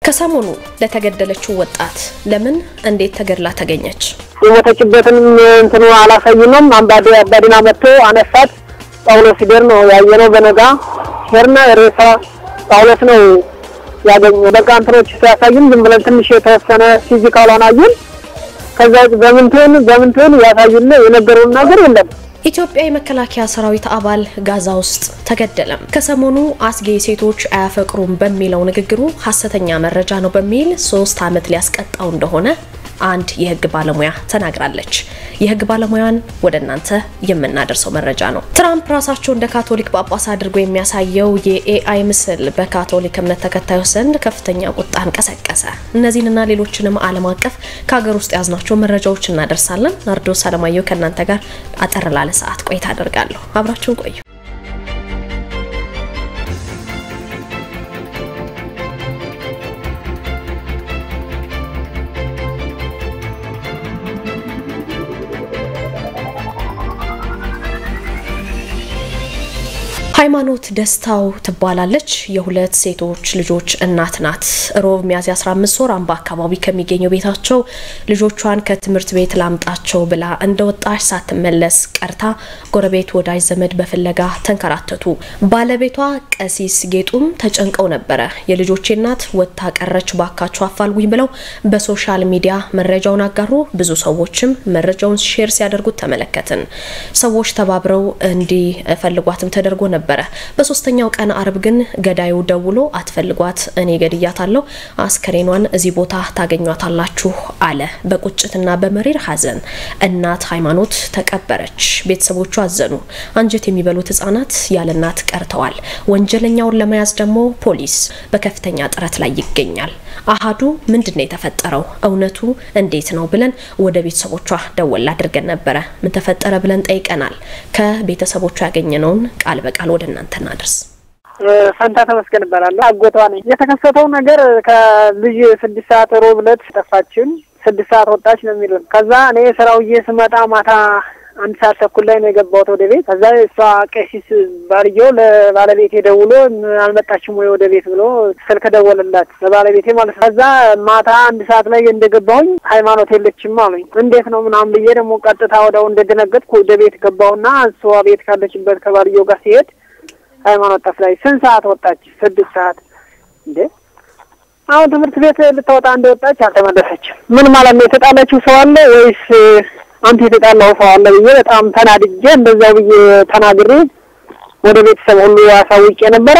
ከሰሞኑ ለተገደለችው ወጣት ለምን እንዴት ተገድላ ተገኘች? የሞተችበትን እንትኑ አላሳዩንም። አባዲና መጥቶ አነሳት። ጳውሎስ ሲደር ነው ያየነው። በነጋ ሄርና ሬሳ ጳውሎስ ነው ያገኘው። በቃ እንትኖች ሲያሳዩን ዝም ብለን ትንሽ የተወሰነ ፊዚካል አናዩን። ከዛ በምንትን ያሳዩን የነገሩን ነገር የለም። ኢትዮጵያ የመከላከያ ሰራዊት አባል ጋዛ ውስጥ ተገደለም። ከሰሞኑ አስጌ ሴቶች አያፈቅሩም በሚለው ንግግሩ ሐሰተኛ መረጃ ነው በሚል 3 ዓመት ሊያስቀጣው እንደሆነ አንድ የህግ ባለሙያ ተናግራለች። የህግ ባለሙያን ወደናንተ የምናደርሰው መረጃ ነው። ትራምፕ ራሳቸው እንደ ካቶሊክ ጳጳስ አድርጎ የሚያሳየው የኤአይ ምስል በካቶሊክ እምነት ተከታዮች ዘንድ ከፍተኛ ቁጣን ቀሰቀሰ። እነዚህንና ሌሎችንም ዓለም አቀፍ ከሀገር ውስጥ ያዝናቸው መረጃዎች እናደርሳለን። ናርዶስ አለማየሁ ከናንተ ጋር አጠር ላለ ሰዓት ቆይታ አደርጋለሁ። አብራችሁን ቆዩ። ሃይማኖት ደስታው ትባላለች። የሁለት ሴቶች ልጆች እናት ናት። ሮብ ሚያዝያ 15 ወር አምባ አካባቢ ከሚገኘው ቤታቸው ልጆቿን ከትምህርት ቤት ላምጣቸው ብላ እንደወጣች ሳትመለስ ቀርታ ጎረቤት ወዳጅ ዘመድ በፍለጋ ተንከራተቱ። ባለቤቷ ቀሲስ ጌጡም ተጨንቀው ነበር። የልጆቼ እናት ወጣ ቀረች ባካቸው አፋልጉኝ ብለው በሶሻል ሚዲያ መረጃውን አጋሩ። ብዙ ሰዎችም መረጃውን ሼር ሲያደርጉት ተመለከትን። ሰዎች ተባብረው እንዲፈልጓትም ተደርጎ ነበር። በሶስተኛው ቀን አርብ ግን ገዳዩ ደውሎ አትፈልጓት እኔ ገድያታለሁ አስከሬኗን እዚህ ቦታ ታገኟታላችሁ አለ። በቁጭትና በመሪር ሐዘን እናት ሃይማኖት ተቀበረች። ቤተሰቦቿ አዘኑ። አንጀት የሚበሉት ህፃናት ያለ እናት ቀርተዋል። ወንጀለኛውን ለመያዝ ደግሞ ፖሊስ በከፍተኛ ጥረት ላይ ይገኛል። አሃዱ ምንድነው የተፈጠረው? እውነቱ እንዴት ነው ብለን ወደ ቤተሰቦቿ ደወል አድርገን ነበር። ምን ተፈጠረ ብለን ጠይቀናል። ከቤተሰቦቿ ያገኘነውን ቃል በቃል ወደ እናንተ እናደርስ። ፈንታ ተመስገን ይባላል። አጎቷ ነኝ። የተከሰተው ነገር ከልጅ 6 ሰዓት ሮብ ዕለት ጠፋችን። 6 ሰዓት ወጣች ነው የሚሉን። ከዛ እኔ ስራውዬ ስመጣ ማታ 1 ሰዓት ተኩል ላይ ነው የገባሁት ወደ ቤት። ከዛ እሷ ቀሲስ ባልየው ለባለቤቴ ደውሎ አልመጣችም ወይ ወደ ቤት ብሎ ስልክ ደወለላት ለባለቤቴ ማለት ነው። ከዛ ማታ 1 ሰዓት ላይ እንደገባሁኝ ሃይማኖት የለችም አሉኝ። እንዴት ነው ምናምን ብዬ ደግሞ ቀጥታ ወደው እንደደነገጥኩ ወደ ቤት ገባሁና እሷ ቤት ካለችበት ከባልየው ጋር ሲሄድ ሃይማኖት ጠፍታለች። ስንት ሰዓት ወጣች? 6 ሰዓት። እንዴ አሁን ትምህርት ቤት ልትወጣ እንደወጣች አልተመለሰችም። ምን ማለት ነው? የተጣላችው ሰው አለ ወይስ አንተ የተጣላው ሰው አለ ብዬ በጣም ተናድጄ እንደዛው ብዬ ተናግሬ ወደ ቤተሰብ ሁሉ ያሳውቄ ነበር።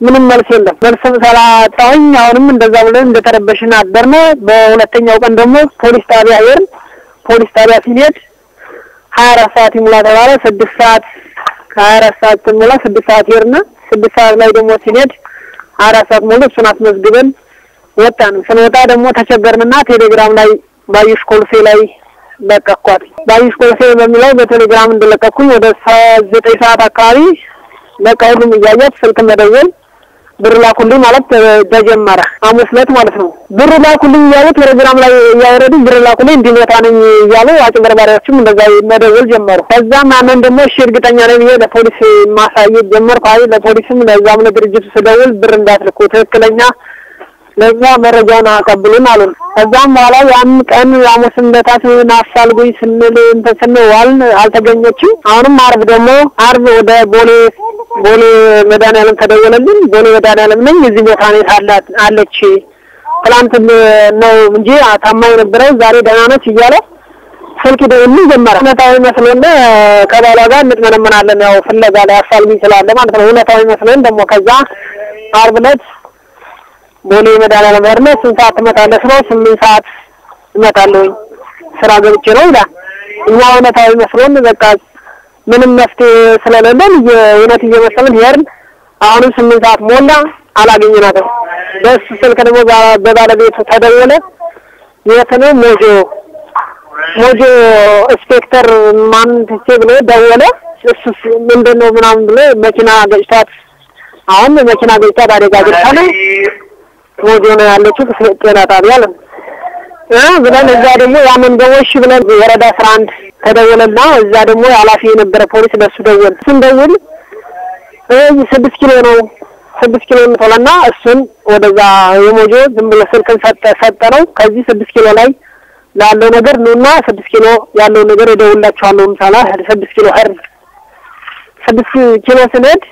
ምንም መልስ የለም። መልስም ሰላጣኝ። አሁንም እንደዛ ብለን እንደተረበሽን አደርነ። በሁለተኛው ቀን ደግሞ ፖሊስ ጣቢያ ሄድን። ፖሊስ ጣቢያ ሲሄድ 24 ሰዓት ይሙላ ተባለ። 6 ሰዓት 24 ሰዓት ሙላ 6 ሰዓት ሄድና 6 ሰዓት ላይ ደግሞ ሲሄድ 24 ሰዓት ሙሉ እሱን አስመዝግበን ወጣን። ስንወጣ ደግሞ ተቸገርንና ቴሌግራም ላይ ባዩሽ ኮልፌ ላይ ለቀኳት። ባዩሽ ኮልፌ በሚለው በቴሌግራም እንደለቀኩኝ ወደ 9 ሰዓት አካባቢ ለቀሁሉም እያያት ስልክ መደወል ብር ላኩልኝ ማለት ተጀመረ። ሐሙስ ዕለት ማለት ነው። ብር ላኩልኝ እያሉ ቴሌግራም ላይ ያወረዱ ብር ላኩልኝ እንዲመጣ ነኝ እያሉ አጭበርባሪዎችም እንደዛ መደወል ጀመሩ። ከዛ ማንን ደግሞ እሺ እርግጠኛ ነኝ ብዬ ለፖሊስ ማሳየት ጀመርኩ። አይ ለፖሊስም ለዛም ለድርጅቱ ስደውል ብር እንዳትልኩ ትክክለኛ ለኛ መረጃውን አቀብሉን አሉን። ከዛም በኋላ ያን ቀን ሐሙስ እንደታች ናፋልጉኝ ስንዋል አልተገኘችም። አሁንም አርብ ወደ ቦሌ መድኃኒዓለም ተደወለልን። ቦሌ መድኃኒዓለም ነኝ እዚህ ቦታ ነው አለች። ትላንት ነው እንጂ ታማኝ ነበረው ዛሬ ደህና ነች እያለ ስልክ ደውልኝ ጀመረ። እውነታዊ መስሎን ከባሏ ጋር እንመናለን። ያው ፍለጋ ላይ አፋልጉኝ ስላለ ማለት ነው። እውነታዊ መስሎን ደግሞ ከዛ አርብ ዕለት ቦሌ መድኃኒዓለም ሄድን። 8 ሰዓት ትመጣለች ነው 8 ሰዓት እመጣለሁ ስራ ገብቼ ነው ይላል። እኛ እውነታዊ መስሎን በቃ ምንም መፍትሄ ስለሌለን የእውነት እየመሰለን ሄድን። አሁንም 8 ሰዓት ሞላ አላገኘናትም። በስ ስልክ ደግሞ በባለቤቱ ተደወለ። የት ነው? ሞጆ ኢንስፔክተር ማን ትቼ ብሎ ደወለ። እሱስ ምንድነው ምናምን ብሎ መኪና ገጭታት አሁን መኪና ገጭታት አደጋ ደርሳለች። ሞጆ ነው ያለችው ጤና ጣቢያ አለ። ብለን እዛ ደግሞ ያንን ደወልሽ ብለን ወረዳ 11 ተደወለና እዛ ደግሞ ኃላፊ የነበረ ፖሊስ ለሱ ደወል። ስንደውል 6 ኪሎ ነው 6 ኪሎ እንተውለና እሱን ወደዛ የሞጆ ዝም ብሎ ስልክን ሰጠነው ከዚህ 6 ኪሎ ላይ ላለው ነገር ነውና 6 ኪሎ ያለው ነገር እደውላችኋለሁ ምሳላ 6 ኪሎ ሄር 6 ኪሎ ስንሄድ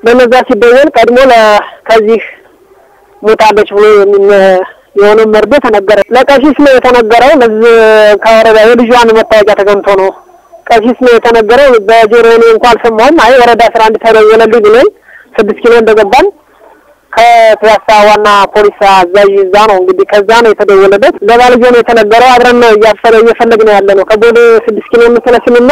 በነዛ ሲደወል ቀድሞ ከዚህ ሞታለች ብሎ የሆነ መርዶ ተነገረ ለቀሲስ ነው የተነገረው ለዚህ ከወረዳ የልጇን መታወቂያ ተገምቶ ነው ቀሲስ ነው የተነገረው በጆሮኔ እንኳን ሰማሁም አይ ወረዳ 11 ተደወለልኝ ብሎኝ 6 ኪሎ እንደገባን ከፒያሳ ዋና ፖሊስ አዛዥ እዛ ነው እንግዲህ ከዛ ነው የተደወለለት ለባልጆ ነው የተነገረው አብረን ነው እየፈለግን ያለነው ከቦሌ 6 ኪሎ መስለሽንና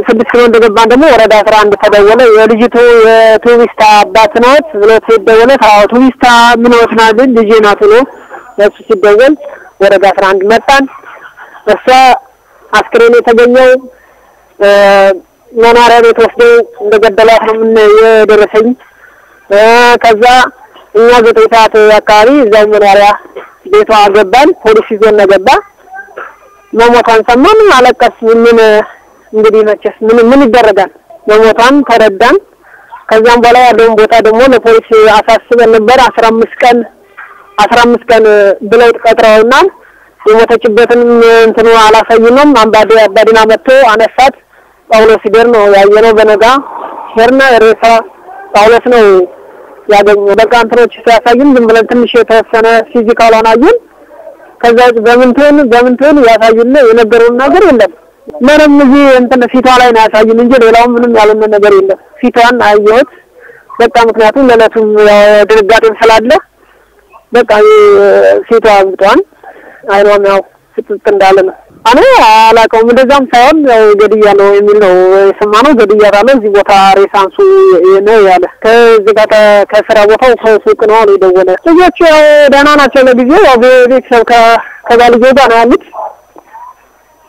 6 ኪሎ እንደገባን ደግሞ ወረዳ 11 ተደወለ የልጅቱ የቱሪስት አባት ነው ብሎ ተደወለ ቱሪስት ምን ወጥናል ልጅ ናት ነው እሱ ሲደወል ወረዳ 11 መጣን እሷ አስክሬን የተገኘው መናሪያ ቤት ወስደው እንደገደላት ነው ምን የደረሰኝ ከዛ እኛ 9 ሰዓት አካባቢ እዛው መናሪያ ቤቷ ገባን ፖሊስ ይዞን ገባ መሞቷን ሰማን አለቀስ ምን እንግዲህ መቼስ ምን ይደረጋል መሞቷን ተረዳን ከዛም በኋላ ያለውን ቦታ ደግሞ ለፖሊስ አሳስበን ነበር 15 ቀን ብለው ቀጥረውና የሞተችበትን እንትኑ አላሳዩንም አባዲና መጥቶ አነሳት ጳውሎስ ይደር ነው ያየነው በነጋ ሄርና ሬሳ ጳውሎስ ነው ያገኘው በቃ እንትኖች ሲያሳዩን ዝም ብለን ትንሽ የተወሰነ ፊዚካል አናዩን ከዛ በምንትን ያሳዩን የነገሩን ነገር የለም ምንም እዚህ እንትን ፊቷ ላይ ነው ያሳዩን እንጂ ሌላው ምንም ያለን ነገር የለም ፊቷን አየሁት በቃ ምክንያቱም ለለቱ ድርጋጤም ስላለ በቃ ፊቷ አብጧን አይሮም ያው ፍጥጥ እንዳለ ነው አኔ አላቀው እንደዛም ሳይሆን ገድያ ነው የሚል ነው ሰማነው ገድያ አለ እዚህ ቦታ ሬሳንሱ ነው ያለ ከዚህ ጋር ከስራ ቦታው ሱቅ ነው የደወለ ልጆቹ ደህና ናቸው ለጊዜው ያው ቤተሰብ ከጋልጆ ጋር ነው ያሉት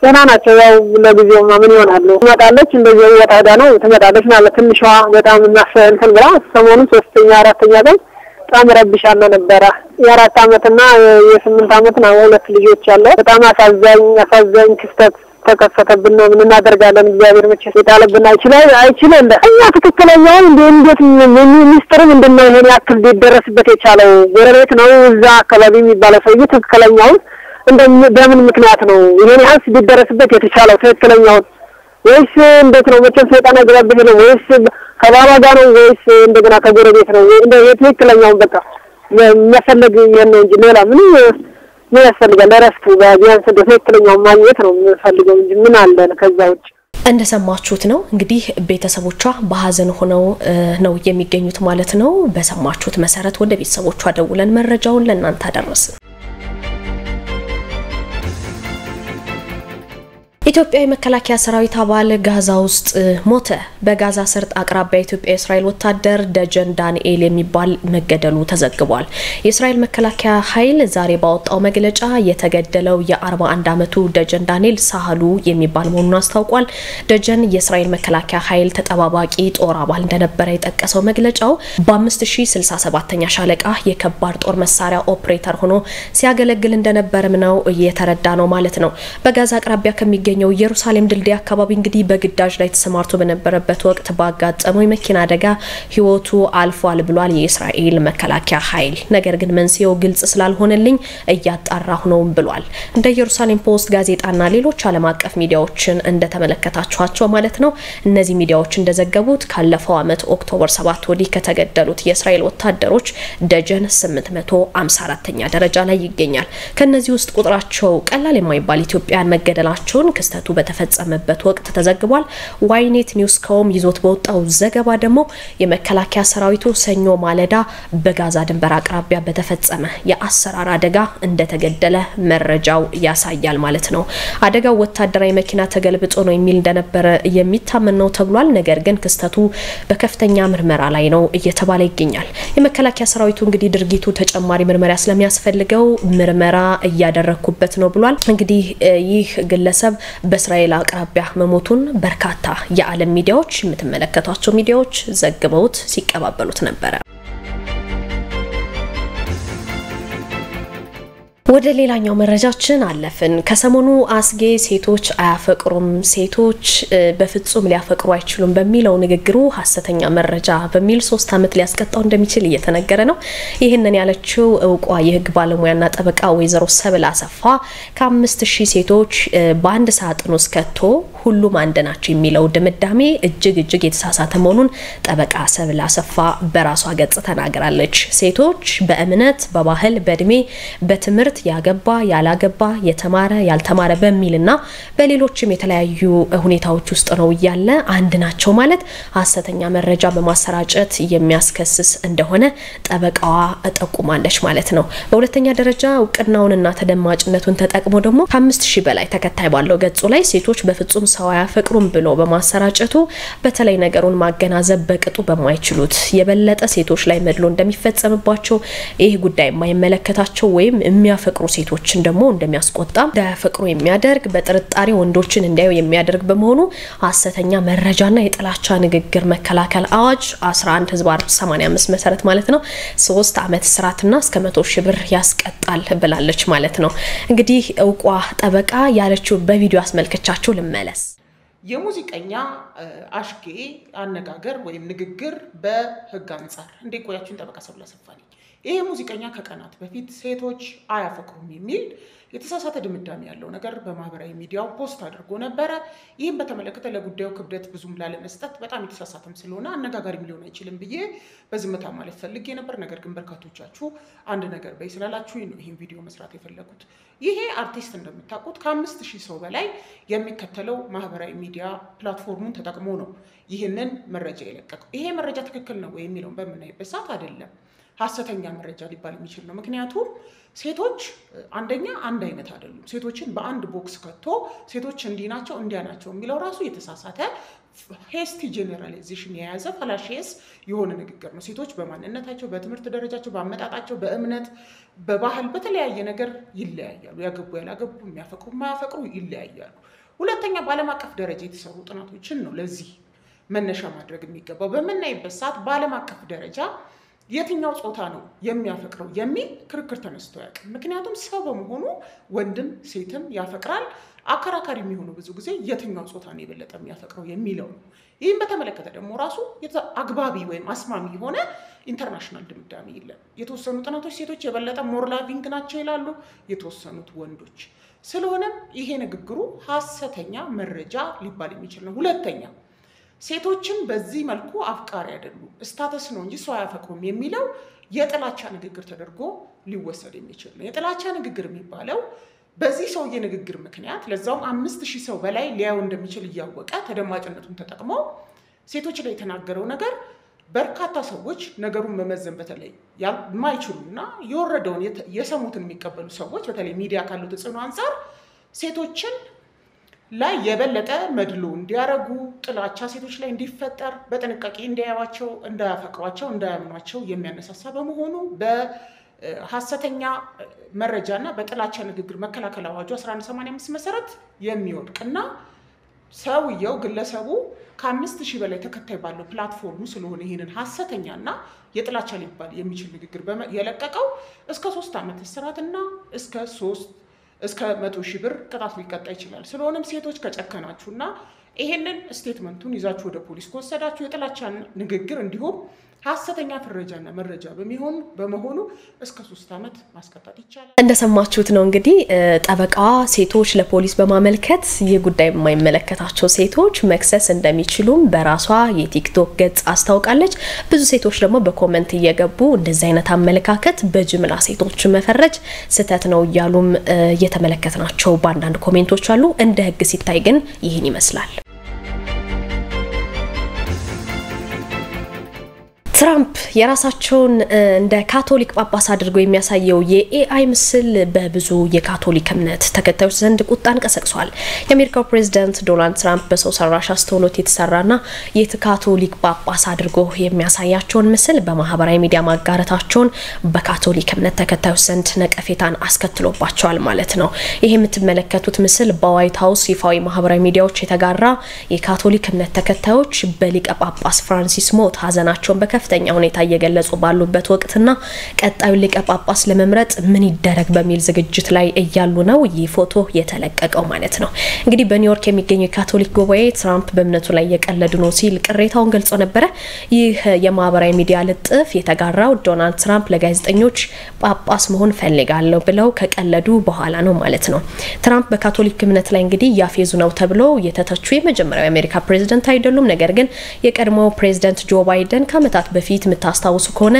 ደህና ናቸው ያው ለጊዜው ምን ይሆናሉ ትመጣለች እንደዚህ ወጣዳ ነው ትመጣለች ማለት ትንሿ በጣም እናፈንተን ብላ ሰሞኑን 3ኛ 4ኛ ቀን በጣም ረብሻለ ነበር የ4 አመትና የ8 አመት ነው ሁለት ልጆች አለ በጣም አሳዛኝ ክስተት ተከሰተብን ነው ምን እናደርጋለን እግዚአብሔር መቼስ ይጣለብና አይችልም እኛ ትክክለኛው እንዴት ሚኒስትር ምንድነው ይሄን ያክል ሊደረስበት የቻለው ጎረቤት ነው እዛ አካባቢ የሚባለው ሰው ትክክለኛው በምን ምክንያት ነው ይሄን ያህል ሊደረስበት የተቻለው ትክክለኛው ወይስ እንዴት ነው መቼም ሰይጣን ያገባብህ ነው ወይስ ከባባ ጋር ነው ወይስ እንደገና ከጎረቤት ነው እንደ የትክክለኛው በቃ መፈለግ የሆነ እንጂ ሌላ ምን ያስፈልጋል ለራስቱ ቢያንስ ትክክለኛው ማግኘት ነው የምፈልገው እንጂ ምን አለ ከዛ ውጭ እንደሰማችሁት ነው እንግዲህ ቤተሰቦቿ በሐዘን ሆነው ነው የሚገኙት ማለት ነው በሰማችሁት መሰረት ወደ ቤተሰቦቿ ደውለን መረጃውን ለእናንተ አደረስን ኢትዮጵያዊ መከላከያ ሰራዊት አባል ጋዛ ውስጥ ሞተ በጋዛ ሰርጥ አቅራቢያ ኢትዮጵያ እስራኤል ወታደር ደጀን ዳንኤል የሚባል መገደሉ ተዘግቧል የእስራኤል መከላከያ ኃይል ዛሬ ባወጣው መግለጫ የተገደለው የ41 አመቱ ደጀን ዳንኤል ሳህሉ የሚባል መሆኑን አስታውቋል ደጀን የእስራኤል መከላከያ ኃይል ተጠባባቂ ጦር አባል እንደነበረ የጠቀሰው መግለጫው በ5067ኛ ሻለቃ የከባድ ጦር መሳሪያ ኦፕሬተር ሆኖ ሲያገለግል እንደነበረም ነው የተረዳ ነው ማለት ነው በጋዛ አቅራቢያ ከሚገኘው ኢየሩሳሌም ድልድይ አካባቢ እንግዲህ በግዳጅ ላይ ተሰማርቶ በነበረበት ወቅት ባጋጠመው የመኪና አደጋ ህይወቱ አልፏል ብሏል የእስራኤል መከላከያ ኃይል ነገር ግን መንስኤው ግልጽ ስላልሆነልኝ እያጣራሁ ነው ብሏል እንደ ኢየሩሳሌም ፖስት ጋዜጣና ሌሎች ዓለም አቀፍ ሚዲያዎችን እንደተመለከታችኋቸው ማለት ነው እነዚህ ሚዲያዎች እንደዘገቡት ካለፈው አመት ኦክቶበር 7 ወዲህ ከተገደሉት የእስራኤል ወታደሮች ደጀን 854ኛ ደረጃ ላይ ይገኛል ከነዚህ ውስጥ ቁጥራቸው ቀላል የማይባል ኢትዮጵያን መገደላቸውን ክስተቱ በተፈጸመበት ወቅት ተዘግቧል ዋይኔት ኒውስ ኮም ይዞት በወጣው ዘገባ ደግሞ የመከላከያ ሰራዊቱ ሰኞ ማለዳ በጋዛ ድንበር አቅራቢያ በተፈጸመ የአሰራር አደጋ እንደተገደለ መረጃው ያሳያል ማለት ነው አደጋው ወታደራዊ መኪና ተገልብጦ ነው የሚል እንደነበረ የሚታመን ነው ተብሏል ነገር ግን ክስተቱ በከፍተኛ ምርመራ ላይ ነው እየተባለ ይገኛል የመከላከያ ሰራዊቱ እንግዲህ ድርጊቱ ተጨማሪ ምርመራ ስለሚያስፈልገው ምርመራ እያደረኩበት ነው ብሏል እንግዲህ ይህ ግለሰብ በእስራኤል አቅራቢያ መሞቱን በርካታ የዓለም ሚዲያዎች የምትመለከቷቸው ሚዲያዎች ዘግበውት ሲቀባበሉት ነበር ወደ ሌላኛው መረጃችን አለፍን ከሰሞኑ አስጌ ሴቶች አያፈቅሩም ሴቶች በፍጹም ሊያፈቅሩ አይችሉም በሚለው ንግግሩ ሐሰተኛ መረጃ በሚል 3 አመት ሊያስቀጣው እንደሚችል እየተነገረ ነው ይሄንን ያለችው እውቋ የህግ ባለሙያና ጠበቃ ወይዘሮ ሰብል አሰፋ ከ5000 ሴቶች በአንድ ሳጥን ውስጥ ከቶ ሁሉም አንድ ናቸው የሚለው ድምዳሜ እጅግ የተሳሳተ መሆኑን ጠበቃ ሰብል አሰፋ በራሷ ገጽ ተናግራለች ሴቶች በእምነት በባህል በእድሜ በትምህርት ያገባ ያላገባ የተማረ ያልተማረ በሚልና በሌሎችም የተለያዩ ሁኔታዎች ውስጥ ነው ያለ አንድ ናቸው ማለት ሐሰተኛ መረጃ በማሰራጨት የሚያስከስስ እንደሆነ ጠበቃዋ ተጠቁማለች ማለት ነው በሁለተኛ ደረጃ እውቅናውንና ተደማጭነቱን ተጠቅሞ ደግሞ ከ5000 በላይ ተከታይ ባለው ገጹ ላይ ሴቶች በፍጹም ሰው አያፈቅሩም ብሎ በማሰራጨቱ በተለይ ነገሩን ማገናዘብ በቅጡ በማይችሉት የበለጠ ሴቶች ላይ መድሎ እንደሚፈጸምባቸው ይህ ጉዳይ የማይመለከታቸው ወይም የሚያፈቅሩ ሴቶችን ደግሞ እንደሚያስቆጣ እንዳያፈቅሩ የሚያደርግ በጥርጣሬ ወንዶችን እንዳዩ የሚያደርግ በመሆኑ ሐሰተኛ መረጃና የጥላቻ ንግግር መከላከል አዋጅ 11/85 መሰረት ማለት ነው 3 አመት እስራትና እስከ 100,000 ብር ያስቀጣል ብላለች ማለት ነው እንግዲህ እውቋ ጠበቃ ያለችው በቪዲዮ አስመልከቻቸው ልመለስ የሙዚቀኛ አሽጌ አነጋገር ወይም ንግግር በህግ አንፃር እንደቆያችሁን ጠበቃ ሰብል አሰፋ ይሄ ሙዚቀኛ ከቀናት በፊት ሴቶች አያፈቅሩም የሚል የተሳሳተ ድምዳሜ ያለው ነገር በማህበራዊ ሚዲያው ፖስት አድርጎ ነበር ይሄን በተመለከተ ለጉዳዩ ክብደት ብዙም ላለመስጠት በጣም የተሳሳተም ስለሆነ አነጋጋሪ ሊሆን አይችልም ብዬ በዝምታ ማለት ፈልጌ ነበር ነገር ግን በርካቶቻችሁ አንድ ነገር በይስላላችሁ ነው ይሄን ቪዲዮ መስራት የፈለኩት ይሄ አርቲስት እንደምታውቁት ከ5000 ሰው በላይ የሚከተለው ማህበራዊ ሚዲያ ፕላትፎርሙን ተጠቅሞ ነው ይሄንን መረጃ የለቀቀው ይሄ መረጃ ትክክል ነው ወይ የሚለው በመናይበት ሰዓት አይደለም ሐሰተኛ መረጃ ሊባል የሚችል ነው ምክንያቱም ሴቶች አንደኛ አንድ አይነት አይደሉም ሴቶችን በአንድ ቦክስ ከቶ ሴቶች እንዲናቸው እንዲያናቸው የሚለው ራሱ የተሳሳተ ሄስቲ ጀነራላይዜሽን የያዘ ፈላሽስ የሆነ ንግግር ነው ሴቶች በማንነታቸው በትምህርት ደረጃቸው በአመጣጣቸው በእምነት በባህል በተለያየ ነገር ይለያያሉ ያገቡ ያላገቡ የሚያፈቅሩ ማያፈቅሩ ይለያያሉ ሁለተኛ በዓለም አቀፍ ደረጃ የተሰሩ ጥናቶችን ነው ለዚህ መነሻ ማድረግ የሚገባው በመናይበት ሰዓት በዓለም አቀፍ ደረጃ የትኛው ጾታ ነው የሚያፈቅረው የሚል ክርክር ተነስቶ ያቀም ምክንያቱም ሰው በመሆኑ ወንድም ሴትም ያፈቅራል አከራካሪ የሚሆኑ ብዙ ጊዜ የትኛው ጾታ ነው የበለጠ የሚያፈቅረው የሚለው ነው ይሄን በተመለከተ ደግሞ ራሱ አግባቢ ወይም አስማሚ ሆነ ኢንተርናሽናል ድምዳሜ ይላል የተወሰኑ ጥናቶች ሴቶች የበለጠ ሞር ላቪንግ ናቸው ይላሉ የተወሰኑት ወንዶች ስለሆነ ይሄ ንግግሩ ሐሰተኛ መረጃ ሊባል የሚችል ነው ሁለተኛ ሴቶችን በዚህ መልኩ አፍቃሪ አይደሉም ስታተስ ነው እንጂ ሰው አያፈቅሩም የሚለው የጥላቻ ንግግር ተደርጎ ሊወሰድ የሚችል ነው የጥላቻ ንግግር የሚባለው በዚህ ሰው የንግግር ምክንያት ለዛውም 5000 ሰው በላይ ሊያው እንደሚችል ያወቀ ተደማጭነቱን ተጠቅሞ ሴቶች ላይ የተናገረው ነገር በርካታ ሰዎች ነገሩን መመዘን በተለይ የማይችሉና የወረደውን የሰሙትን የሚቀበሉ ሰዎች በተለይ ሚዲያ ካለው ተጽዕኖ አንፃር ሴቶችን ላይ የበለጠ መድሎ እንዲያረጉ ጥላቻ ሴቶች ላይ እንዲፈጠር በጥንቃቄ እንዲያያዋቸው እንዳያፈቅሯቸው እንዳያምኗቸው የሚያነሳሳ በመሆኑ በሐሰተኛ መረጃና በጥላቻ ንግግር መከላከል አዋጁ 1185 መሰረት የሚወድቅና ሰውየው ግለሰቡ ከ5000 በላይ ተከታይ ባለው ፕላትፎርሙ ስለሆነ ይሄንን ሐሰተኛና የጥላቻ ሊባል የሚችል ንግግር የለቀቀው እስከ 3 አመት እስራትና እስከ 100,000 ብር ቅጣት ሊቀጣ ይችላል ስለሆነም ሴቶች ከጨከናችሁና ይሄንን ስቴትመንቱን ይዛችሁ ወደ ፖሊስ ከወሰዳችሁ የጥላቻ ንግግር እንዲሁም ሐሰተኛ ፍረጃና መረጃ በመሆኑ እስከ 3 አመት ማስቀጣት ይቻላል እንደሰማችሁት ነው እንግዲህ ጠበቃዋ ሴቶች ለፖሊስ በማመልከት የጉዳይ የማይመለከታቸው ሴቶች መክሰስ እንደሚችሉም በራሷ የቲክቶክ ገጽ አስታውቃለች ብዙ ሴቶች ደግሞ በኮሜንት እየገቡ እንደዚህ አይነት አመለካከት በጅምላ ሴቶች መፈረጅ ስተት ነው ያሉም እየተመለከትናቸው ባንዳንድ ኮሜንቶች አሉ እንደ ህግ ሲታይ ግን ይሄን ይመስላል ትራምፕ የራሳቸውን እንደ ካቶሊክ ጳጳስ አድርጎ የሚያሳየው የኤአይ ምስል በብዙ የካቶሊክ እምነት ተከታዮች ዘንድ ቁጣን ቀሰቅሷል የአሜሪካው ፕሬዝዳንት ዶናልድ ትራምፕ በሰው ሰራሽ አስተውሎት የተሰራና የካቶሊክ ጳጳስ አድርጎ የሚያሳያቸውን ምስል በማህበራዊ ሚዲያ ማጋራታቸውን በካቶሊክ እምነት ተከታዮች ዘንድ ነቀፌታን አስከትሎባቸዋል ማለት ነው ይሄ የምትመለከቱት ምስል በዋይት ሃውስ ይፋዊ ማህበራዊ ሚዲያዎች የተጋራ የካቶሊክ እምነት ተከታዮች በሊቀ ጳጳስ ፍራንሲስ ሞት ሀዘናቸውን በከፍተኛ በከፍተኛ ሁኔታ እየገለጹ ባሉበት ወቅትና ቀጣዩ ሊቀ ጳጳስ ለመምረጥ ምን ይደረግ በሚል ዝግጅት ላይ እያሉ ነው ይህ ፎቶ የተለቀቀው ማለት ነው። እንግዲህ በኒውዮርክ የሚገኘው ካቶሊክ ጉባኤ ትራምፕ በእምነቱ ላይ የቀለዱ ነው ሲል ቅሬታውን ገልጾ ነበር። ይህ የማህበራዊ ሚዲያ ልጥፍ የተጋራው ዶናልድ ትራምፕ ለጋዜጠኞች ጳጳስ መሆን ፈልጋለሁ ብለው ከቀለዱ በኋላ ነው ማለት ነው። ትራምፕ በካቶሊክ እምነት ላይ እንግዲህ ያፌዙ ነው ተብሎ የተተቹ የመጀመሪያው የአሜሪካ ፕሬዝዳንት አይደሉም። ነገር ግን የቀድሞው ፕሬዝዳንት ጆ ባይደን ከዓመታት በፊት የምታስታውሱ ከሆነ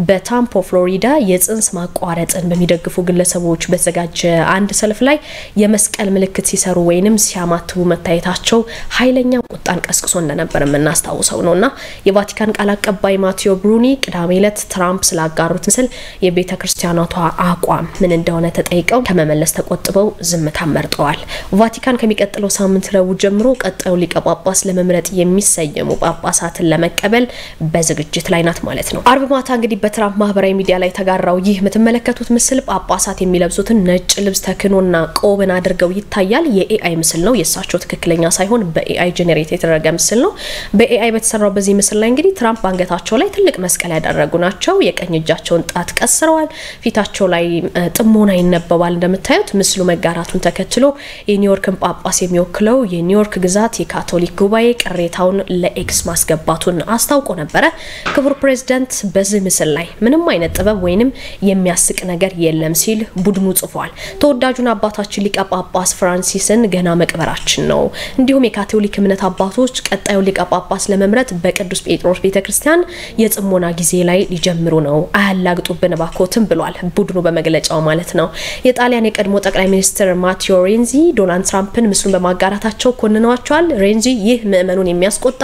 በታምፓ ፍሎሪዳ የጽንስ ማቋረጥን በሚደግፉ ግለሰቦች በተዘጋጀ አንድ ሰልፍ ላይ የመስቀል ምልክት ሲሰሩ ወይንም ሲያማትቡ መታየታቸው ኃይለኛ ቁጣን ቀስቅሶ እንደነበር የምናስታውሰው ነውና የቫቲካን ቃል አቀባይ ማቴዎ ብሩኒ ቅዳሜ ዕለት ትራምፕ ስላጋሩት ምስል የቤተክርስቲያኗ አቋም ምን እንደሆነ ተጠይቀው ከመመለስ ተቆጥበው ዝምታን መርጠዋል። ቫቲካን ከሚቀጥለው ሳምንት ረቡዕ ጀምሮ ቀጣዩ ሊቀ ጳጳስ ለመምረጥ የሚሰየሙ ጳጳሳትን ለመቀበል በዝግጅት ላይ ናት ማለት ነው። አርብ ማታ እንግዲህ በትራምፕ ማህበራዊ ሚዲያ ላይ ተጋራው ይህ የምትመለከቱት ምስል ጳጳሳት የሚለብሱትን ነጭ ልብስ ተክኖና ቆብን አድርገው ይታያል። የኤአይ ምስል ነው፣ የሳቸው ትክክለኛ ሳይሆን በኤአይ ጄኔሬት የተደረገ ምስል ነው። በኤአይ በተሰራው በዚህ ምስል ላይ እንግዲህ ትራምፕ አንገታቸው ላይ ትልቅ መስቀል ያደረጉ ናቸው። የቀኝ እጃቸውን ጣት ቀስረዋል። ፊታቸው ላይ ጥሞና ይነበባል። እንደምታዩት ምስሉ መጋራቱን ተከትሎ የኒውዮርክን ጳጳስ የሚወክለው የኒውዮርክ ግዛት የካቶሊክ ጉባኤ ቅሬታውን ለኤክስ ማስገባቱን አስታውቆ ነበር። ክቡር ፕሬዝዳንት በዚህ ምስል ላይ ምንም አይነት ጥበብ ወይንም የሚያስቅ ነገር የለም ሲል ቡድኑ ጽፏል። ተወዳጁን አባታችን ሊቀ ጳጳስ ፍራንሲስን ገና መቅበራችን ነው። እንዲሁም የካቶሊክ እምነት አባቶች ቀጣዩ ሊቀ ጳጳስ ለመምረጥ በቅዱስ ጴጥሮስ ቤተክርስቲያን የጽሞና ጊዜ ላይ ሊጀምሩ ነው። አያላግጡብን ባኮትም ብሏል ቡድኑ በመግለጫው ማለት ነው። የጣሊያን የቀድሞ ጠቅላይ ሚኒስትር ማቴዎ ሬንዚ ዶናልድ ትራምፕን ምስሉን በማጋራታቸው ኮንነዋቸዋል። ሬንዚ ይህ ምዕመኑን የሚያስቆጣ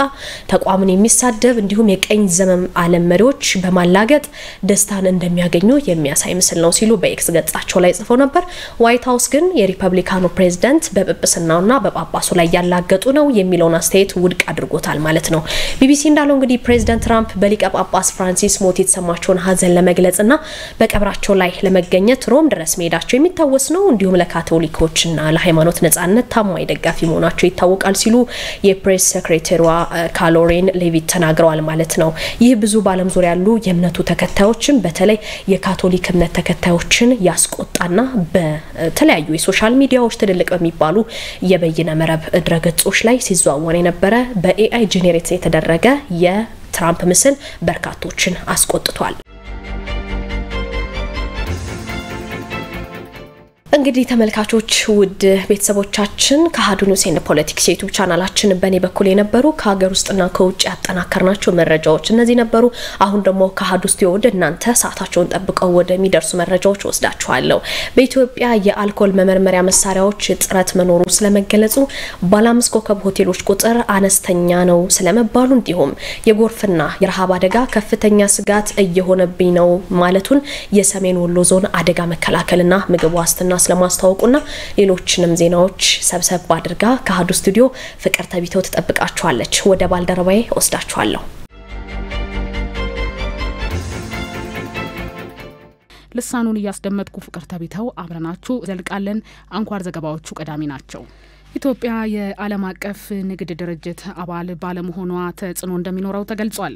ተቋሙን የሚሳደብ እንዲሁም የቀኝ ዘመም ዓለም መሪዎች በማላገጥ ደስታን እንደሚያገኙ የሚያሳይ ምስል ነው ሲሉ በኤክስ ገጻቸው ላይ ጽፈው ነበር። ዋይት ሃውስ ግን የሪፐብሊካኑ ፕሬዝዳንት በጵጵስናውና በጳጳሱ ላይ ያላገጡ ነው የሚለውን አስተያየት ውድቅ አድርጎታል ማለት ነው። ቢቢሲ እንዳለው እንግዲህ ፕሬዝዳንት ትራምፕ በሊቀ ጳጳስ ፍራንሲስ ሞት የተሰማቸውን ሀዘን ለመግለጽና በቀብራቸው ላይ ለመገኘት ሮም ድረስ መሄዳቸው የሚታወስ ነው። እንዲሁም ለካቶሊኮችና ለሃይማኖት ነጻነት ታማኝ ደጋፊ መሆናቸው ይታወቃል ሲሉ የፕሬስ ሴክሬታሪዋ ካሎሪን ሌቪት ተናግረዋል ማለት ነው። ይህ ብዙ በዓለም ዙሪያ ያሉ የእምነቱ ተከታዮችን በተለይ የካቶሊክ እምነት ተከታዮችን ያስቆጣና በተለያዩ የሶሻል ሚዲያዎች ትልልቅ በሚባሉ የበይነ መረብ ድረገጾች ላይ ሲዘዋወር የነበረ በኤአይ ጄኔሬት የተደረገ የትራምፕ ምስል በርካቶችን አስቆጥቷል። እንግዲህ ተመልካቾች ውድ ቤተሰቦቻችን ከአሀዱ ኒውስ ኤንድ ፖለቲክስ ዩቲዩብ ቻናላችን በኔ በኩል የነበሩ ከሀገር ውስጥና ከውጭ ያጠናከርናቸው መረጃዎች እነዚህ ነበሩ። አሁን ደግሞ ከአሀዱ ስቱዲዮ ወደ እናንተ ሰዓታቸውን ጠብቀው ወደሚደርሱ መረጃዎች ወስዳችኋለሁ። በኢትዮጵያ የአልኮል መመርመሪያ መሳሪያዎች እጥረት መኖሩ ስለመገለጹ፣ ባለ 5 ኮከብ ሆቴሎች ቁጥር አነስተኛ ነው ስለመባሉ፣ እንዲሁም የጎርፍና የረሃብ አደጋ ከፍተኛ ስጋት እየሆነብኝ ነው ማለቱን የሰሜን ወሎ ዞን አደጋ መከላከልና ምግብ ዋስትና ስለማስተዋወቁና ሌሎችንም ዜናዎች ሰብሰብ አድርጋ ከአሀዱ ስቱዲዮ ፍቅር ተቢተው ተጠብቃችኋለች። ወደ ባልደረባዬ ወስዳችኋለሁ። ልሳኑን ያስደመጥኩ ፍቅር ተቢተው አብረናችሁ ዘልቃለን። አንኳር ዘገባዎቹ ቀዳሚ ናቸው። ኢትዮጵያ የዓለም አቀፍ ንግድ ድርጅት አባል ባለመሆኗ ተጽዕኖ እንደሚኖረው ተገልጿል።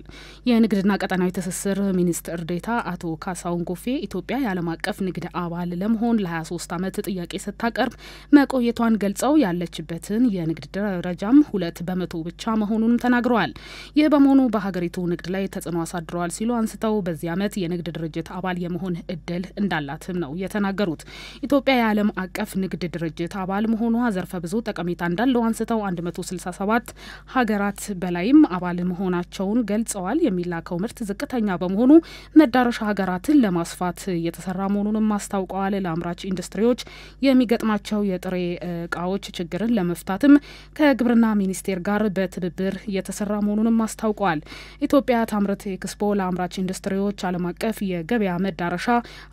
የንግድና ቀጠናዊ ትስስር ሚኒስትር ዴኤታ አቶ ካሳሁን ጎፌ ኢትዮጵያ የዓለም አቀፍ ንግድ አባል ለመሆን ለ23 ዓመት ጥያቄ ስታቀርብ መቆየቷን ገልጸው ያለችበትን የንግድ ደረጃም 2% ብቻ መሆኑን ተናግረዋል። ይህ በመሆኑ በሀገሪቱ ንግድ ላይ ተጽዕኖ አሳድረዋል ሲሉ አንስተው በዚህ ዓመት የንግድ ድርጅት አባል የመሆን እድል እንዳላትም ነው የተናገሩት። ኢትዮጵያ የዓለም አቀፍ ንግድ ድርጅት አባል መሆኗ ዘርፈ ብዙ ጠቀሜታ እንዳለው አንስተው 167 ሀገራት በላይም አባል መሆናቸውን ገልጸዋል። የሚላከው ምርት ዝቅተኛ በመሆኑ መዳረሻ ሀገራትን ለማስፋት እየተሰራ መሆኑንም አስታውቀዋል። ለአምራች ኢንዱስትሪዎች የሚገጥማቸው የጥሬ እቃዎች ችግርን ለመፍታትም ከግብርና ሚኒስቴር ጋር በትብብር እየተሰራ መሆኑንም አስታውቀዋል። ኢትዮጵያ ታምርት ኤክስፖ ለአምራች ኢንዱስትሪዎች ዓለም አቀፍ የገበያ መዳረሻ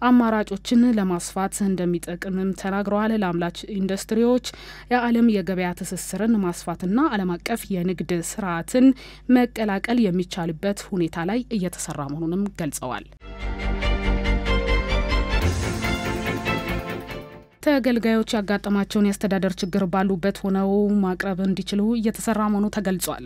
አማራጮችን ለማስፋት እንደሚጠቅምም ተናግረዋል። ለአምራች ኢንዱስትሪዎች የዓለም የገበያ ትስስርን ማስፋትና ዓለም አቀፍ የንግድ ስርዓትን መቀላቀል የሚቻልበት ሁኔታ ላይ እየተሰራ መሆኑንም ገልጸዋል። ተገልጋዮች ያጋጠማቸውን ያስተዳደር ችግር ባሉበት ሆነው ማቅረብ እንዲችሉ እየተሰራ መሆኑ ተገልጿል።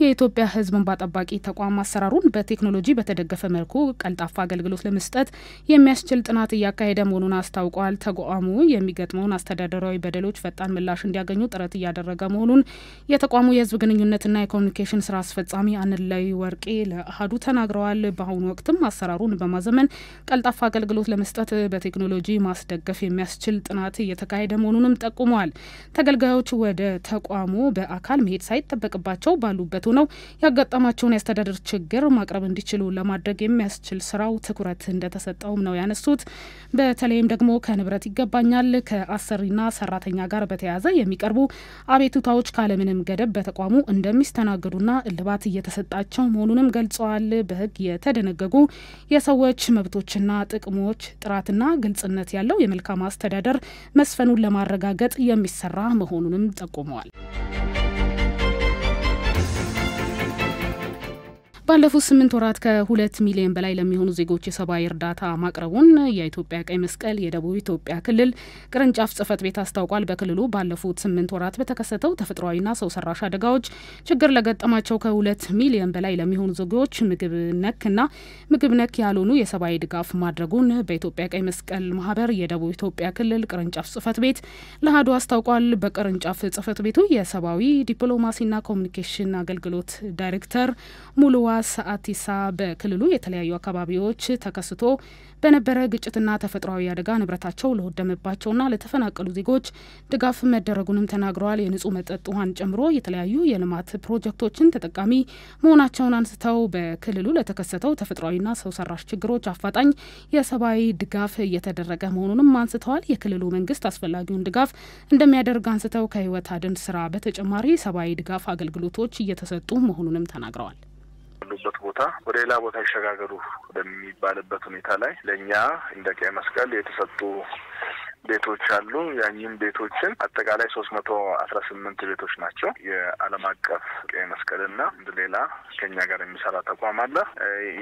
የኢትዮጵያ ሕዝብ እንባ ጠባቂ ተቋም አሰራሩን በቴክኖሎጂ በተደገፈ መልኩ ቀልጣፋ አገልግሎት ለመስጠት የሚያስችል ጥናት እያካሄደ መሆኑን አስታውቋል። ተቋሙ የሚገጥመውን አስተዳደራዊ በደሎች ፈጣን ምላሽ እንዲያገኙ ጥረት እያደረገ መሆኑን የተቋሙ የሕዝብ ግንኙነትና የኮሙኒኬሽን ስራ አስፈጻሚ አንላይ ወርቄ ለአሃዱ ተናግረዋል። በአሁኑ ወቅትም አሰራሩን በማዘመን ቀልጣፋ አገልግሎት ለመስጠት በቴክኖሎጂ ማስደገፍ የሚያስችል ጥናት እየተካሄደ መሆኑንም ጠቁመዋል። ተገልጋዮች ወደ ተቋሙ በአካል መሄድ ሳይጠበቅባቸው ባሉበት ሆነው ያጋጠማቸውን ያስተዳደር ችግር ማቅረብ እንዲችሉ ለማድረግ የሚያስችል ስራው ትኩረት እንደተሰጠውም ነው ያነሱት። በተለይም ደግሞ ከንብረት ይገባኛል ከአሰሪና ሰራተኛ ጋር በተያያዘ የሚቀርቡ አቤቱታዎች ካለምንም ገደብ በተቋሙ እንደሚስተናገዱና እልባት እየተሰጣቸው መሆኑንም ገልጸዋል። በህግ የተደነገጉ የሰዎች መብቶችና ጥቅሞች ጥራትና ግልጽነት ያለው የመልካም አስተዳደር መስፈኑን ለማረጋገጥ የሚሰራ መሆኑንም ጠቁመዋል። ባለፉት 8 ወራት ከ2 ሚሊዮን በላይ ለሚሆኑ ዜጎች የሰብአዊ እርዳታ ማቅረቡን የኢትዮጵያ ቀይ መስቀል የደቡብ ኢትዮጵያ ክልል ቅርንጫፍ ጽህፈት ቤት አስታውቋል። በክልሉ ባለፉት 8 ወራት በተከሰተው ተፈጥሯዊና ሰው ሰራሽ አደጋዎች ችግር ለገጠማቸው ከ2 ሚሊዮን በላይ ለሚሆኑ ዜጎች ምግብ ነክ ያልሆኑ የሰብአዊ ድጋፍ ማድረጉን በኢትዮጵያ ቀይ መስቀል ማህበር የደቡብ ኢትዮጵያ ክልል ቅርንጫፍ ጽህፈት ቤት ለአሃዱ አስታውቋል። በቅርንጫፍ ጽህፈት ቤቱ የሰብአዊ ዲፕሎማሲና ኮሙኒኬሽን አገልግሎት ዳይሬክተር ሙሉዋ ሰዓቲሳ በክልሉ የተለያዩ አካባቢዎች ተከስቶ በነበረ ግጭትና ተፈጥሯዊ አደጋ ንብረታቸው ለወደመባቸውና ለተፈናቀሉ ዜጎች ድጋፍ መደረጉንም ተናግረዋል። የንጹህ መጠጥ ውሃን ጨምሮ የተለያዩ የልማት ፕሮጀክቶችን ተጠቃሚ መሆናቸውን አንስተው በክልሉ ለተከሰተው ተፈጥሯዊና ሰው ሰራሽ ችግሮች አፋጣኝ የሰብአዊ ድጋፍ እየተደረገ መሆኑንም አንስተዋል። የክልሉ መንግስት አስፈላጊውን ድጋፍ እንደሚያደርግ አንስተው ከህይወት አድን ስራ በተጨማሪ ሰብአዊ ድጋፍ አገልግሎቶች እየተሰጡ መሆኑንም ተናግረዋል። ሉበት ቦታ ወደ ሌላ ቦታ ይሸጋገሩ በሚባልበት ሁኔታ ላይ ለኛ እንደ ቀይ መስቀል የተሰጡ ቤቶች አሉ። ያንንም ቤቶችን አጠቃላይ 318 ቤቶች ናቸው። የዓለም አቀፍ ቀይ መስቀልና ሌላ ከኛ ጋር የሚሰራ ተቋም አለ።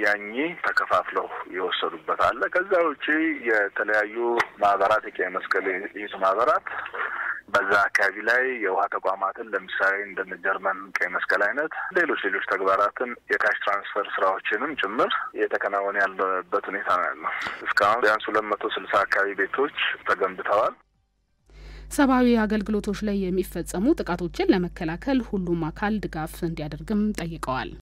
ያኚ ተከፋፍለው የወሰዱበት አለ። ከዛ ውጪ የተለያዩ ማህበራት የቀይ መስቀል ማህበራት በዛ አካባቢ ላይ የውሃ ተቋማትን ለምሳሌ እንደ ጀርመን ቀይ መስቀል አይነት ሌሎች ተግባራትን የካሽ ትራንስፈር ስራዎችንም ጭምር የተከናወነ ያለበት ሁኔታ ነው ያለው። እስካሁን ቢያንስ 260 አካባቢ ቤቶች ተገንብተዋል። ሰብአዊ አገልግሎቶች ላይ የሚፈጸሙ ጥቃቶችን ለመከላከል ሁሉም አካል ድጋፍ እንዲያደርግም ጠይቀዋል።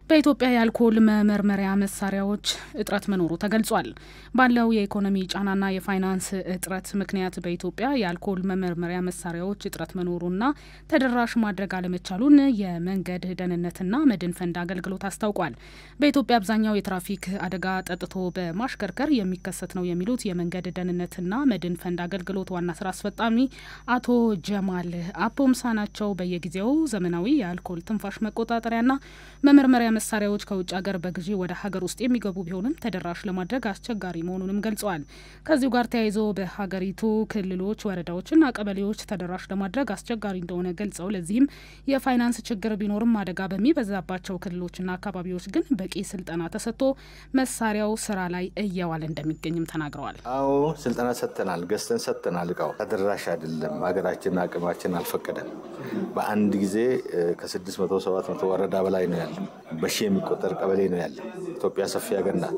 በኢትዮጵያ የአልኮል መመርመሪያ መሳሪያዎች እጥረት መኖሩ ተገልጿል። ባለው የኢኮኖሚ ጫናና የፋይናንስ እጥረት ምክንያት በኢትዮጵያ የአልኮል መመርመሪያ መሳሪያዎች እጥረት መኖሩና ተደራሽ ማድረግ አለመቻሉን የመንገድ ደህንነትና መድን ፈንድ አገልግሎት አስታውቋል። በኢትዮጵያ አብዛኛው የትራፊክ አደጋ ጠጥቶ በማሽከርከር የሚከሰት ነው የሚሉት የመንገድ ደህንነትና መድን ፈንድ አገልግሎት ዋና ስራ አስፈጻሚ አቶ ጀማል አፖምሳ ናቸው። በየጊዜው ዘመናዊ የአልኮል ትንፋሽ መቆጣጠሪያና መመርመሪያ መሳሪያዎች ከውጭ ሀገር በግዢ ወደ ሀገር ውስጥ የሚገቡ ቢሆንም ተደራሽ ለማድረግ አስቸጋሪ መሆኑንም ገልጸዋል። ከዚሁ ጋር ተያይዞ በሀገሪቱ ክልሎች፣ ወረዳዎችና ቀበሌዎች ተደራሽ ለማድረግ አስቸጋሪ እንደሆነ ገልጸው ለዚህም የፋይናንስ ችግር ቢኖርም አደጋ በሚበዛባቸው ክልሎችና አካባቢዎች ግን በቂ ስልጠና ተሰጥቶ መሳሪያው ስራ ላይ እየዋለ እንደሚገኝም ተናግረዋል። አዎ ስልጠና ሰጥተናል፣ ገዝተን ሰጥተናል። እቃው ተደራሽ አይደለም፣ ሀገራችን አቅማችን አልፈቀደም። በአንድ ጊዜ ከ600 700 ወረዳ በላይ ነው ያለው። በሺ የሚቆጠር ቀበሌ ነው ያለው። ኢትዮጵያ ሰፊ ሀገር ናት።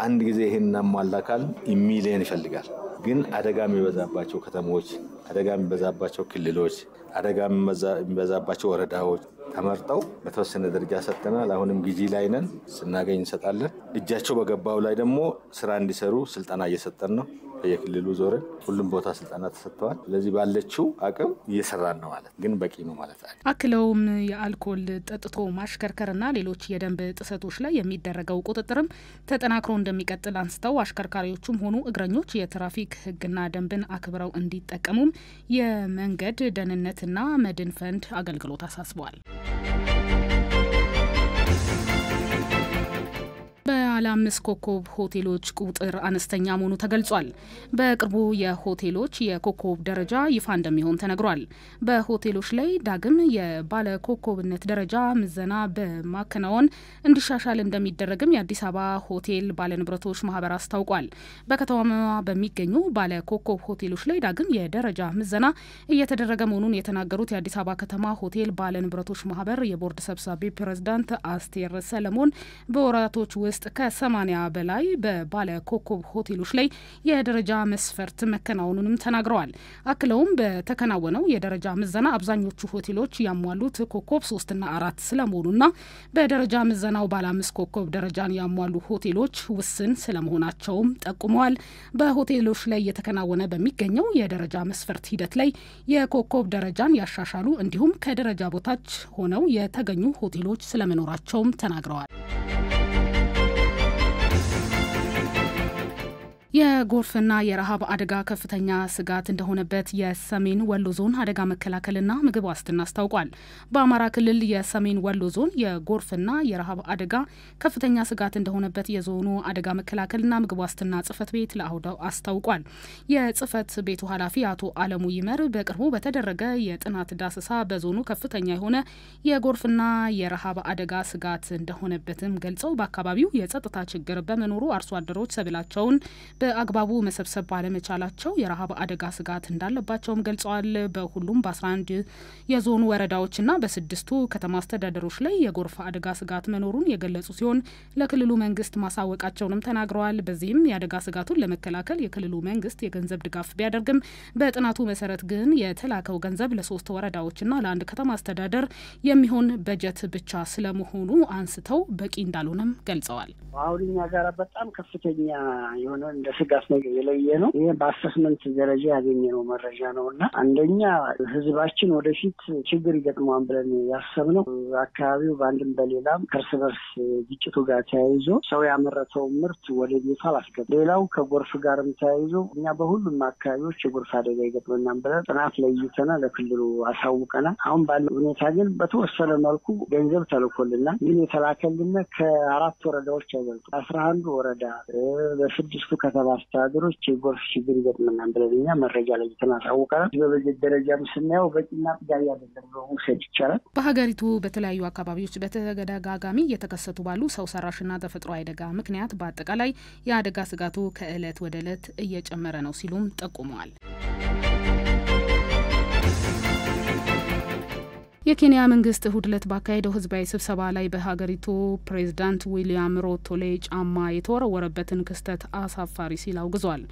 አንድ ጊዜ ይሄን ማላካል ሚሊዮን ይፈልጋል። ግን አደጋ የሚበዛባቸው ከተሞች፣ አደጋ የሚበዛባቸው ክልሎች፣ አደጋ የሚበዛባቸው ወረዳዎች ተመርጠው በተወሰነ ደረጃ ሰጥተናል። አሁንም ግዢ ላይ ነን፣ ስናገኝ እንሰጣለን። እጃቸው በገባው ላይ ደግሞ ስራ እንዲሰሩ ስልጠና እየሰጠን ነው። በየክልሉ ዞረን ሁሉም ቦታ ስልጠና ተሰጥቷል። ስለዚህ ባለችው አቅም እየሰራን ነው ማለት ግን በቂ ነው ማለት አይደለም። አክለውም የአልኮል ጠጥቶ ማሽከርከርና ሌሎች የደንብ ጥሰቶች ላይ የሚደረገው ቁጥጥርም ተጠናክሮ እንደሚቀጥል አንስተው አሽከርካሪዎቹም ሆኑ እግረኞች የትራፊክ ሕግና ደንብን አክብረው እንዲጠቀሙም የመንገድ ደህንነትና መድን ፈንድ አገልግሎት አሳስበዋል። የባለ 5 ኮከብ ሆቴሎች ቁጥር አነስተኛ መሆኑ ተገልጿል። በቅርቡ የሆቴሎች የኮከብ ደረጃ ይፋ እንደሚሆን ተነግሯል። በሆቴሎች ላይ ዳግም የባለ ኮከብነት ደረጃ ምዘና በማከናወን እንዲሻሻል እንደሚደረግም የአዲስ አበባ ሆቴል ባለንብረቶች ማህበር አስታውቋል። በከተማዋ በሚገኙ ባለ ኮከብ ሆቴሎች ላይ ዳግም የደረጃ ምዘና እየተደረገ መሆኑን የተናገሩት የአዲስ አበባ ከተማ ሆቴል ባለንብረቶች ማህበር የቦርድ ሰብሳቢ ፕሬዝዳንት አስቴር ሰለሞን በወራቶች ውስጥ ከ80 በላይ በባለ ኮከብ ሆቴሎች ላይ የደረጃ መስፈርት መከናወኑንም ተናግረዋል። አክለውም በተከናወነው የደረጃ ምዘና አብዛኞቹ ሆቴሎች ያሟሉት ኮከብ 3 እና 4 ስለመሆኑና በደረጃ ምዘናው ባለ 5 ኮከብ ደረጃን ያሟሉ ሆቴሎች ውስን ስለመሆናቸውም ጠቁመዋል። በሆቴሎች ላይ የተከናወነ በሚገኘው የደረጃ መስፈርት ሂደት ላይ የኮከብ ደረጃን ያሻሻሉ እንዲሁም ከደረጃ በታች ሆነው የተገኙ ሆቴሎች ስለመኖራቸውም ተናግረዋል። የጎርፍና የረሃብ አደጋ ከፍተኛ ስጋት እንደሆነበት የሰሜን ወሎ ዞን አደጋ መከላከልና ምግብ ዋስትና አስታውቋል። በአማራ ክልል የሰሜን ወሎ ዞን የጎርፍና የረሃብ አደጋ ከፍተኛ ስጋት እንደሆነበት የዞኑ አደጋ መከላከልና ምግብ ዋስትና ጽፈት ቤት ለአውዳው አስታውቋል። የጽፈት ቤቱ ኃላፊ አቶ አለሙ ይመር በቅርቡ በተደረገ የጥናት ዳሰሳ በዞኑ ከፍተኛ የሆነ የጎርፍና የረሃብ አደጋ ስጋት እንደሆነበትም ገልጸው በአካባቢው የጸጥታ ችግር በመኖሩ አርሶ አደሮች ሰብላቸውን በአግባቡ መሰብሰብ ባለመቻላቸው የረሃብ አደጋ ስጋት እንዳለባቸውም ገልጸዋል። በሁሉም በ11 የዞኑ ወረዳዎችና በ6 ከተማ አስተዳደሮች ላይ የጎርፍ አደጋ ስጋት መኖሩን የገለጹ ሲሆን ለክልሉ መንግስት ማሳወቃቸውንም ተናግረዋል። በዚህም የአደጋ ስጋቱን ለመከላከል የክልሉ መንግስት የገንዘብ ድጋፍ ቢያደርግም በጥናቱ መሰረት ግን የተላከው ገንዘብ ለ3 ወረዳዎችና ለአንድ ከተማ አስተዳደር የሚሆን በጀት ብቻ ስለመሆኑ አንስተው በቂ እንዳልሆነም ገልጸዋል። አሁን እኛ ጋር በጣም ከፍተኛ የሆነ እንደ ስጋት ነው የለየ ነው። ይሄ በአሰስመንት ደረጃ ያገኘነው መረጃ ነውና አንደኛ ህዝባችን ወደፊት ችግር ይገጥመዋል ብለን ያሰብነው አካባቢው በአንድም በሌላም ከርስ በርስ ግጭቱ ጋር ተያይዞ ሰው ያመረተው ምርት ወደ ቤቱ አላስገባም። ሌላው ከጎርፍ ጋርም ተያይዞ እኛ በሁሉም አካባቢዎች የጎርፍ አደጋ ይገጥመናል ብለን ጥናት ለይተናል፣ ለክልሉ አሳውቀናል። አሁን ባለው ሁኔታ ግን በተወሰነ መልኩ ገንዘብ ተልኮልናል። ግን የተላከልን ከ4 ወረዳዎች አይበልጡ 11 ወረዳ በ6 ከተማ አስተዳደሮች የጎርፍ ችግር ይገጥመናል ብለን እኛ መረጃ ለይተን አሳውቀናል። በበጀት ደረጃም ስናየው በቂና ጥጋቢ አይደለም ብሎ መውሰድ ይቻላል። በሀገሪቱ በተለያዩ አካባቢዎች በተደጋጋሚ እየተከሰቱ ባሉ ሰው ሰራሽና ተፈጥሮ አደጋ ምክንያት በአጠቃላይ የአደጋ ስጋቱ ከእለት ወደ እለት እየጨመረ ነው ሲሉም ጠቁመዋል። የኬንያ መንግስት እሁድ ዕለት ባካሄደው ህዝባዊ ስብሰባ ላይ በሀገሪቱ ፕሬዝዳንት ዊሊያም ሩቶ ላይ ጫማ የተወረወረበትን ክስተት አሳፋሪ ሲል አውግዟል።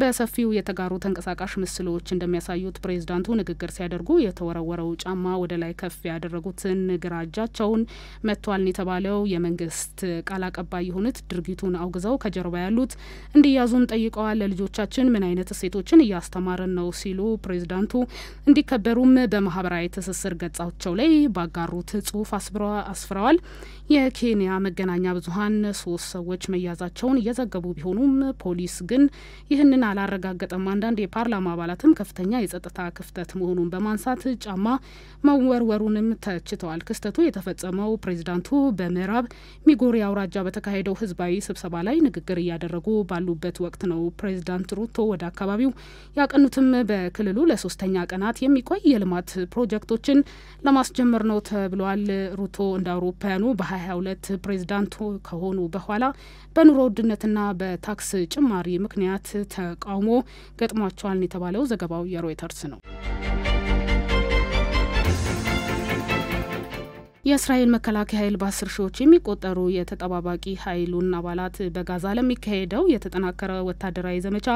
በሰፊው የተጋሩ ተንቀሳቃሽ ምስሎች እንደሚያሳዩት ፕሬዝዳንቱ ንግግር ሲያደርጉ የተወረወረው ጫማ ወደ ላይ ከፍ ያደረጉትን ግራ እጃቸውን መቷል የተባለው የመንግስት ቃል አቀባይ የሆኑት ድርጊቱን አውግዘው ከጀርባ ያሉት እንዲያዙም ጠይቀዋል። ለልጆቻችን ምን አይነት እሴቶችን እያስተማርን ነው ሲሉ ፕሬዝዳንቱ እንዲከበሩም በማህበራዊ ትስስር ገጻቸው ላይ ባጋሩት ጽሁፍ አስፍረዋል። የኬንያ መገናኛ ብዙሃን 3 ሰዎች መያዛቸውን እየዘገቡ ቢሆኑም ፖሊስ ግን ይህንን አላረጋገጠም። አንዳንድ የፓርላማ አባላትም ከፍተኛ የጸጥታ ክፍተት መሆኑን በማንሳት ጫማ መወርወሩንም ተችተዋል። ክስተቱ የተፈጸመው ፕሬዝዳንቱ በምዕራብ ሚጎሪ አውራጃ በተካሄደው ህዝባዊ ስብሰባ ላይ ንግግር እያደረጉ ባሉበት ወቅት ነው። ፕሬዝዳንት ሩቶ ወደ አካባቢው ያቀኑትም በክልሉ ለ3ኛ ቀናት የሚቆይ የልማት ፕሮጀክቶችን ለማስጀመር ነው ተብሏል። ሩቶ እንደ አውሮፓውያኑ በ2022 ፕሬዝዳንቱ ከሆኑ በኋላ በኑሮ ውድነትና በታክስ ጭማሪ ምክንያት ተቃውሞ ገጥሟቸዋል የተባለው ዘገባው የሮይተርስ ነው። የእስራኤል መከላከያ ኃይል በ10 ሺዎች የሚቆጠሩ የተጠባባቂ ኃይሉን አባላት በጋዛ ለሚካሄደው የተጠናከረ ወታደራዊ ዘመቻ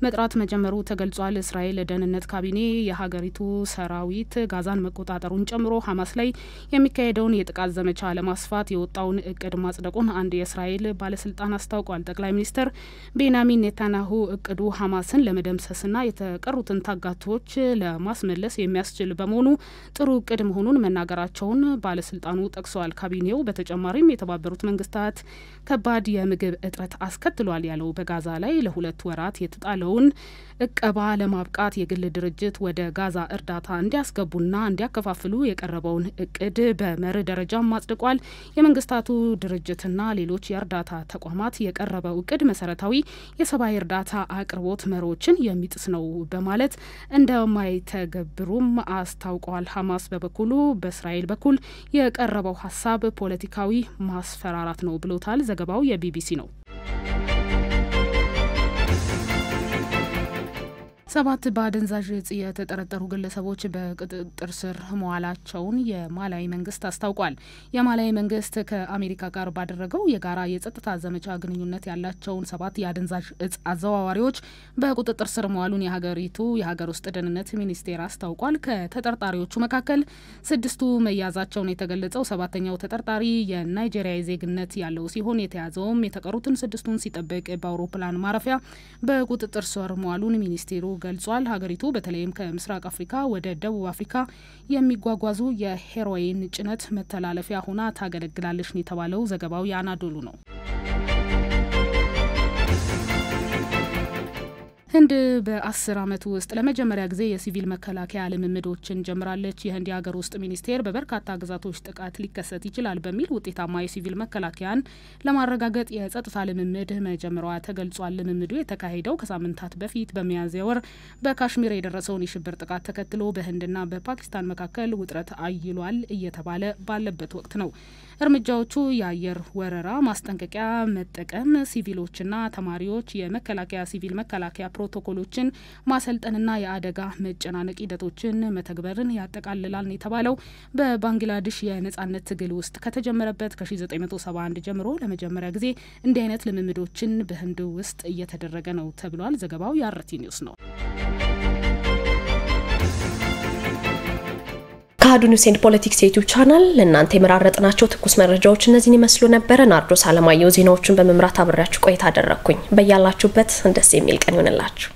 መጥራት መጀመሩ ተገልጿል። እስራኤል ደህንነት ካቢኔ የሀገሪቱ ሰራዊት ጋዛን መቆጣጠሩን ጨምሮ ሐማስ ላይ የሚካሄደውን የጥቃት ዘመቻ ለማስፋት የወጣውን እቅድ ማጽደቁን አንድ የእስራኤል ባለስልጣን አስታውቋል። ጠቅላይ ሚኒስትር ቤንያሚን ኔታንያሁ እቅዱ ሐማስን ለመደምሰስና የተቀሩትን ታጋቾች ለማስመለስ የሚያስችል በመሆኑ ጥሩ እቅድ መሆኑን መናገራቸውን ባለስልጣን ባለስልጣኑ ጠቅሰዋል። ካቢኔው በተጨማሪም የተባበሩት መንግስታት ከባድ የምግብ እጥረት አስከትሏል ያለው በጋዛ ላይ ለ2 ወራት የተጣለውን እቀባ ለማብቃት የግል ድርጅት ወደ ጋዛ እርዳታ እንዲያስገቡና እንዲያከፋፍሉ የቀረበውን እቅድ በመርህ ደረጃ ማጽድቋል። የመንግስታቱ ድርጅትና ሌሎች የእርዳታ ተቋማት የቀረበው እቅድ መሰረታዊ የሰብአዊ እርዳታ አቅርቦት መርሆችን የሚጥስ ነው በማለት እንደማይተገብሩም አስታውቀዋል። ሐማስ በበኩሉ በእስራኤል በኩል የቀረበው ሀሳብ ፖለቲካዊ ማስፈራራት ነው ብሎታል። ዘገባው የቢቢሲ ነው። 7 በአደንዛዥ እጽ የተጠረጠሩ ግለሰቦች በቁጥጥር ስር መዋላቸውን የማላዊ መንግስት አስታውቋል። የማላዊ መንግስት ከአሜሪካ ጋር ባደረገው የጋራ የጸጥታ ዘመቻ ግንኙነት ያላቸውን 7 የአደንዛዥ እጽ አዘዋዋሪዎች በቁጥጥር ስር መዋሉን የሀገሪቱ የሀገር ውስጥ ደህንነት ሚኒስቴር አስታውቋል። ከተጠርጣሪዎቹ መካከል 6ቱ መያዛቸውን የተገለጸው 7ኛው ተጠርጣሪ የናይጄሪያ ዜግነት ያለው ሲሆን የተያዘውም የተቀሩትን 6ቱን ሲጠብቅ በአውሮፕላን ማረፊያ በቁጥጥር ስር መዋሉን ሚኒስቴሩ ገልጿል። ሀገሪቱ በተለይም ከምስራቅ አፍሪካ ወደ ደቡብ አፍሪካ የሚጓጓዙ የሄሮይን ጭነት መተላለፊያ ሆና ታገለግላለች ነው የተባለው። ዘገባው የአናዶሉ ነው። ህንድ በ10 ዓመት ውስጥ ለመጀመሪያ ጊዜ የሲቪል መከላከያ ልምምዶችን ጀምራለች። የህንድ የሀገር ውስጥ ሚኒስቴር በበርካታ ግዛቶች ጥቃት ሊከሰት ይችላል በሚል ውጤታማ የሲቪል መከላከያን ለማረጋገጥ የጸጥታ ልምምድ መጀመሯ ተገልጿል። ልምምዱ የተካሄደው ከሳምንታት በፊት በሚያዝያ ወር በካሽሚር የደረሰውን የሽብር ጥቃት ተከትሎ በህንድና በፓኪስታን መካከል ውጥረት አይሏል እየተባለ ባለበት ወቅት ነው። እርምጃዎቹ የአየር ወረራ ማስጠንቀቂያ መጠቀም፣ ሲቪሎችና ተማሪዎች የመከላከያ ሲቪል መከላከያ ፕሮቶኮሎችን ማሰልጠንና የአደጋ መጨናነቅ ሂደቶችን መተግበርን ያጠቃልላል ነው የተባለው። በባንግላዴሽ የነጻነት ትግል ውስጥ ከተጀመረበት ከ1971 ጀምሮ ለመጀመሪያ ጊዜ እንዲህ አይነት ልምምዶችን በህንድ ውስጥ እየተደረገ ነው ተብሏል። ዘገባው የአርቲ ኒውስ ነው። ከአሀዱ ኒውስ ኤንድ ፖለቲክስ ዩቲዩብ ቻናል ለእናንተ የመራረጥናቸው ትኩስ መረጃዎች እነዚህን ይመስሉ ነበር። ናርዶስ አለማየሁ ዜናዎቹን በመምራት አብሬያችሁ ቆይታ አደረኩኝ። በያላችሁበት እንደዚህ የሚል ቀን ይሁንላችሁ።